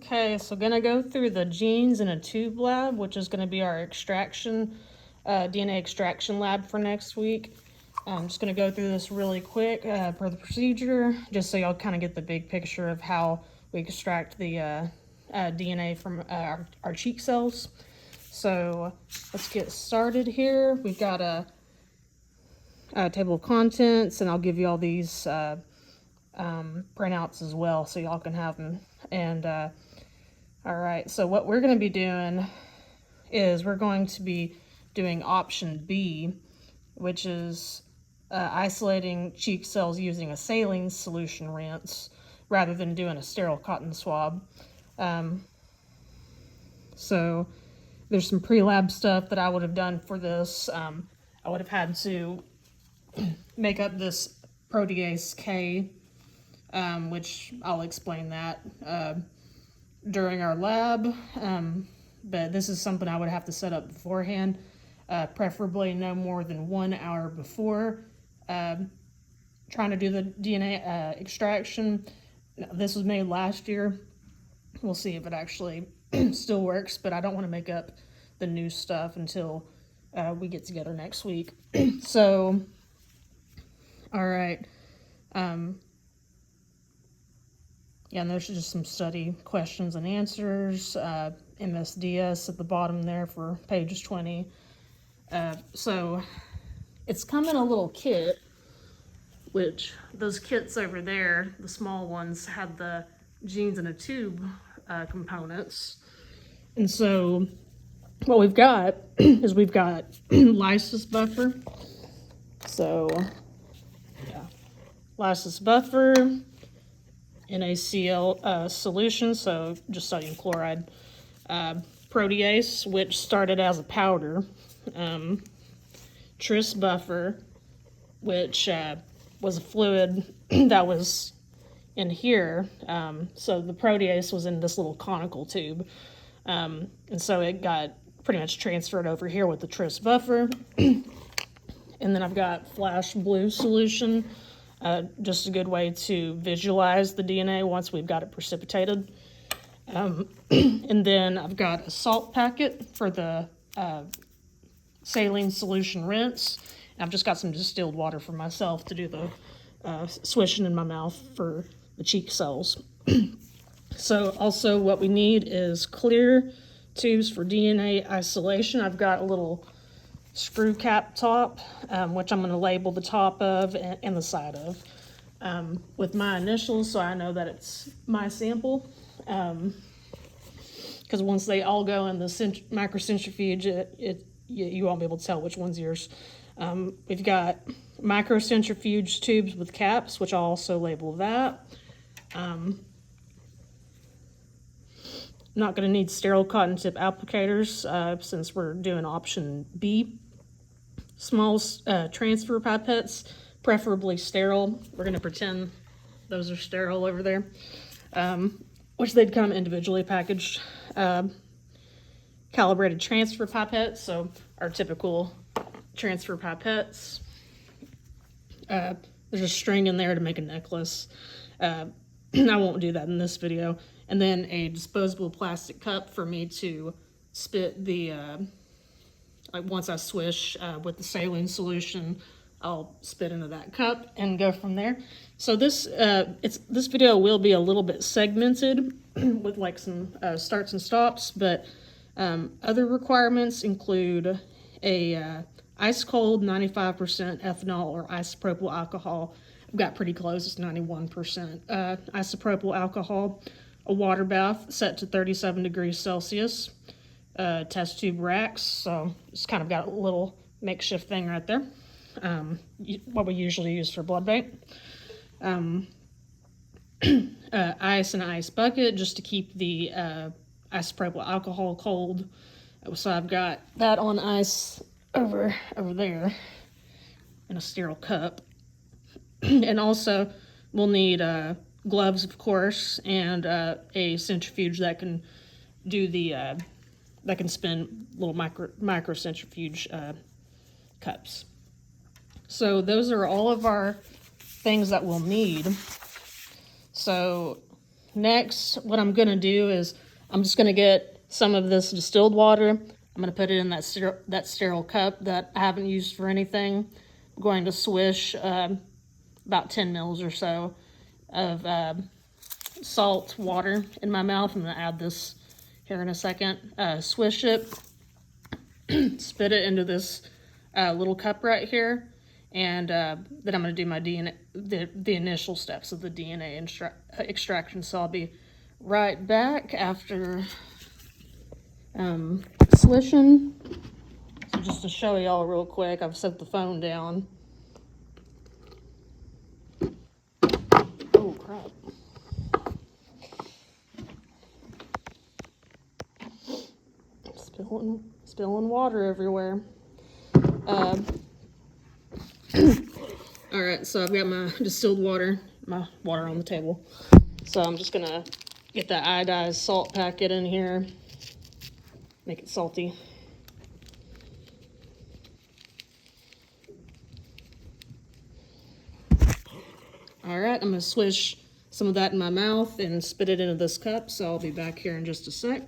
Okay, so gonna go through the genes in a tube lab, which is gonna be our extraction, DNA extraction lab for next week. I'm just gonna go through this really quick per the procedure, just so y'all kind of get the big picture of how we extract the DNA from our cheek cells. So let's get started here. We've got a table of contents, and I'll give you all these printouts as well, so y'all can have them. And all right, so what we're going to be doing is we're going to be doing option B, which is isolating cheek cells using a saline solution rinse rather than doing a sterile cotton swab. So there's some pre-lab stuff that I would have done for this. I would have had to make up this protease K, which I'll explain that during our lab, but this is something I would have to set up beforehand, preferably no more than 1 hour before trying to do the DNA extraction. This was made last year. We'll see if it actually still works, but I don't want to make up the new stuff until we get together next week. So, all right. Yeah, and there's just some study questions and answers, MSDS at the bottom there for page 20. So it's come in a little kit, which those kits over there, the small ones, have the genes in a tube components. And so what we've got is we've got lysis buffer. So, yeah, lysis buffer, NaCl solution, so just sodium chloride, protease, which started as a powder, tris buffer, which was a fluid that was in here. So the protease was in this little conical tube, and so it got pretty much transferred over here with the tris buffer. And then I've got flash blue solution, just a good way to visualize the DNA once we've got it precipitated. And then I've got a salt packet for the saline solution rinse. I've just got some distilled water for myself to do the swishing in my mouth for the cheek cells. So also what we need is clear tubes for DNA isolation. I've got a little screw cap top, which I'm going to label the top of and the side of with my initials, so I know that it's my sample. Because once they all go in the microcentrifuge, you won't be able to tell which one's yours. We've got microcentrifuge tubes with caps, which I'll also label that. Not going to need sterile cotton tip applicators since we're doing option B. Small transfer pipettes, preferably sterile. We're going to pretend those are sterile over there, which they'd come individually packaged. Calibrated transfer pipettes, so our typical transfer pipettes. There's a string in there to make a necklace. I won't do that in this video. And then a disposable plastic cup for me to spit the, like once I swish with the saline solution, I'll spit into that cup and go from there. So this video will be a little bit segmented with like some starts and stops, but other requirements include a ice cold 95% ethanol or isopropyl alcohol. I've got pretty close, it's 91% isopropyl alcohol. A water bath set to 37 degrees Celsius. Test tube racks, so it's kind of got a little makeshift thing right there. What we usually use for blood bank. Ice and an ice bucket just to keep the isopropyl alcohol cold. So I've got that on ice over there in a sterile cup. And also we'll need gloves, of course, and a centrifuge that can do the that can spin little microcentrifuge cups. So those are all of our things that we'll need. So Next, what I'm gonna do is I'm just gonna get some of this distilled water. I'm gonna put it in that sterile cup that I haven't used for anything. I'm going to swish about 10 mils or so of salt water in my mouth. I'm gonna add this here in a second. Swish it, spit it into this little cup right here, and then I'm gonna do my DNA, the initial steps of the DNA extraction. So I'll be right back after swishing. So just to show y'all real quick, I've set the phone down. Oh crap. Spilling water everywhere. All right, so I've got my distilled water, my water on the table. So I'm just gonna get that iodized salt packet in here, make it salty. All right, I'm gonna swish some of that in my mouth and spit it into this cup, so I'll be back here in just a sec.